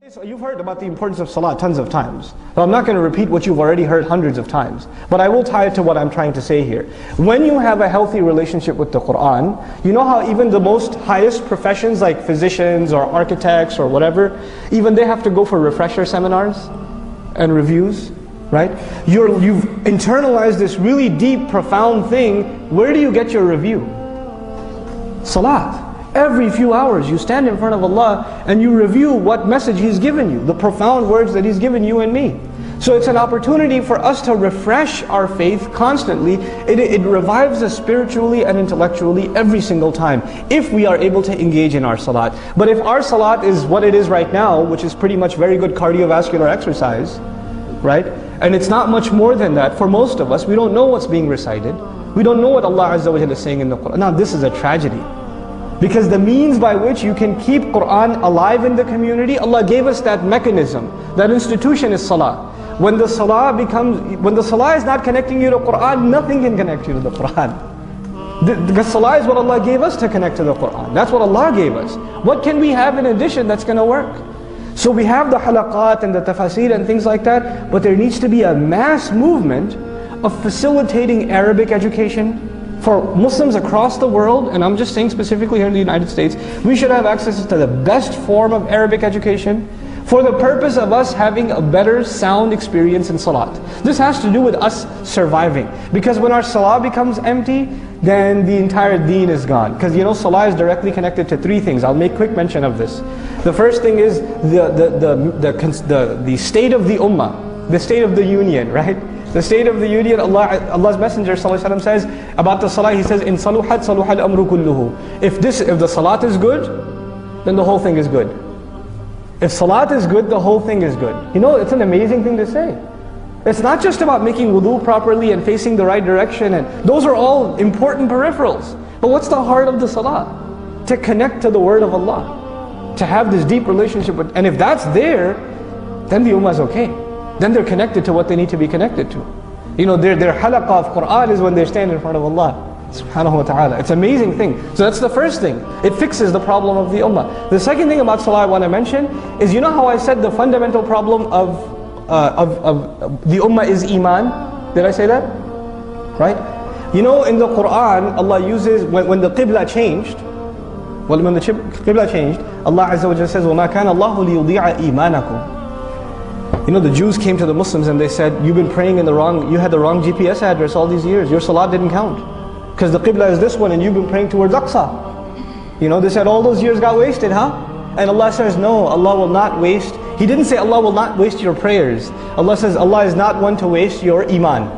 So you've heard about the importance of Salah tons of times. So I'm not going to repeat what you've already heard hundreds of times. But I will tie it to what I'm trying to say here. When you have a healthy relationship with the Qur'an, you know how even the most highest professions like physicians or architects or whatever, even they have to go for refresher seminars and reviews, right? You've internalized this really deep, profound thing. Where do you get your review? Salat. Every few hours you stand in front of Allah and you review what message He's given you, the profound words that He's given you and me. So it's an opportunity for us to refresh our faith constantly. It revives us spiritually and intellectually every single time, if we are able to engage in our salat. But if our salat is what it is right now, which is pretty much very good cardiovascular exercise, right? And it's not much more than that for most of us. We don't know what's being recited. We don't know what Allah Azza wa Jalla is saying in the Qur'an. Now this is a tragedy. Because the means by which you can keep Qur'an alive in the community, Allah gave us that mechanism. That institution is Salah. When the Salah is not connecting you to Qur'an, nothing can connect you to the Qur'an. Because Salah is what Allah gave us to connect to the Qur'an. That's what Allah gave us. What can we have in addition that's going to work? So we have the halaqat and the tafasir and things like that, but there needs to be a mass movement of facilitating Arabic education, for Muslims across the world, and I'm just saying specifically here in the United States, we should have access to the best form of Arabic education for the purpose of us having a better sound experience in Salat. This has to do with us surviving. Because when our Salah becomes empty, then the entire deen is gone. Because you know, Salah is directly connected to three things. I'll make quick mention of this. The first thing is the state of the ummah, the state of the union, right? The state of the union, Allah's Messenger ﷺ says about the salah, he says, "In saluhat saluhal amru kulluhu." If the salat is good, then the whole thing is good. If salat is good, the whole thing is good. You know, it's an amazing thing to say. It's not just about making wudu properly and facing the right direction, and those are all important peripherals. But what's the heart of the salah? To connect to the word of Allah, to have this deep relationship with, and if that's there, then the ummah is okay. Then they're connected to what they need to be connected to. You know, their halaqah of Qur'an is when they stand in front of Allah subhanahu wa ta'ala. It's an amazing thing. So that's the first thing. It fixes the problem of the ummah. The second thing about salah I want to mention is, you know how I said the fundamental problem of the ummah is iman? Did I say that? Right? You know, in the Qur'an, Allah uses, when the qibla changed, Allah Azza wa Jalla says, وَمَا كَانَ اللَّهُ لِيُضِيعَ إِيمَانَكُمْ. You know, the Jews came to the Muslims and they said, you've been praying in you had the wrong GPS address all these years. Your salat didn't count. Because the qibla is this one and you've been praying towards Aqsa. You know, they said all those years got wasted, huh? And Allah says, no, Allah will not waste. He didn't say Allah will not waste your prayers. Allah says, Allah is not one to waste your iman.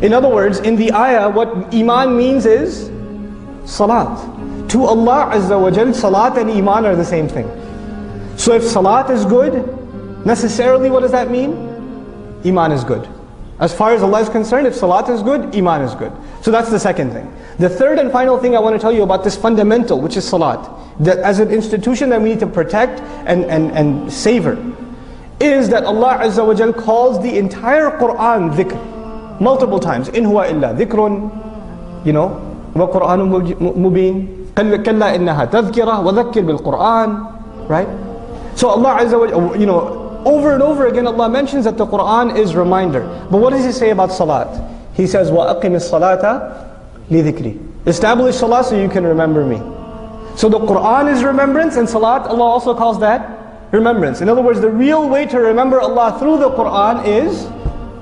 In other words, in the ayah, what iman means is salat. To Allah Azza wa Jal, salat and iman are the same thing. So if salat is good, necessarily, what does that mean? Iman is good. As far as Allah is concerned, if salat is good, iman is good. So that's the second thing. The third and final thing I want to tell you about this fundamental, which is salat, that as an institution that we need to protect and savor, is that Allah Azza wa Jal calls the entire Qur'an dhikr, multiple times. In huwa illa dhikrun, you know, wa Qur'anun mubin, kalla innaha tadhkira, wa dhakkir bil Qur'an, right? So Allah Azza wa Jal, you know, over and over again Allah mentions that the Qur'an is reminder. But what does He say about salat? He says, وَأَقِمِ الصَّلَاةَ لِذِكْرِ. Establish salat so you can remember me. So the Qur'an is remembrance, and salat, Allah also calls that remembrance. In other words, the real way to remember Allah through the Qur'an is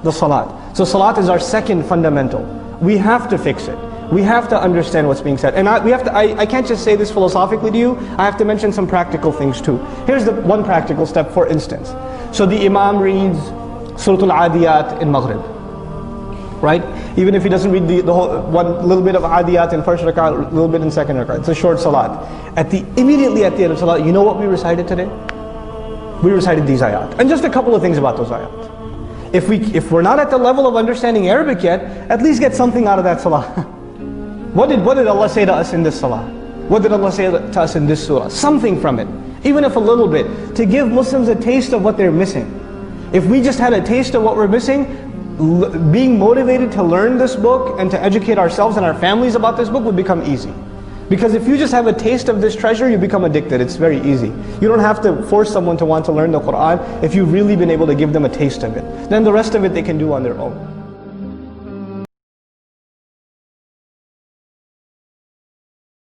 the salat. So salat is our second fundamental. We have to fix it. We have to understand what's being said. And I can't just say this philosophically to you, I have to mention some practical things too. Here's the one practical step, for instance. So the Imam reads Surah Al-Adiyat in Maghrib, right? Even if he doesn't read the whole, one little bit of Adiyat in first rak'ah, a little bit in second rak'ah. It's a short salat. Immediately at the end of salat, you know what we recited today? We recited these ayat. And just a couple of things about those ayat. If we're not at the level of understanding Arabic yet, at least get something out of that salah. What did Allah say to us in this salah? What did Allah say to us in this surah? Something from it, even if a little bit, to give Muslims a taste of what they're missing. If we just had a taste of what we're missing, being motivated to learn this book and to educate ourselves and our families about this book would become easy. Because if you just have a taste of this treasure, you become addicted. It's very easy. You don't have to force someone to want to learn the Qur'an. If you've really been able to give them a taste of it, then the rest of it they can do on their own.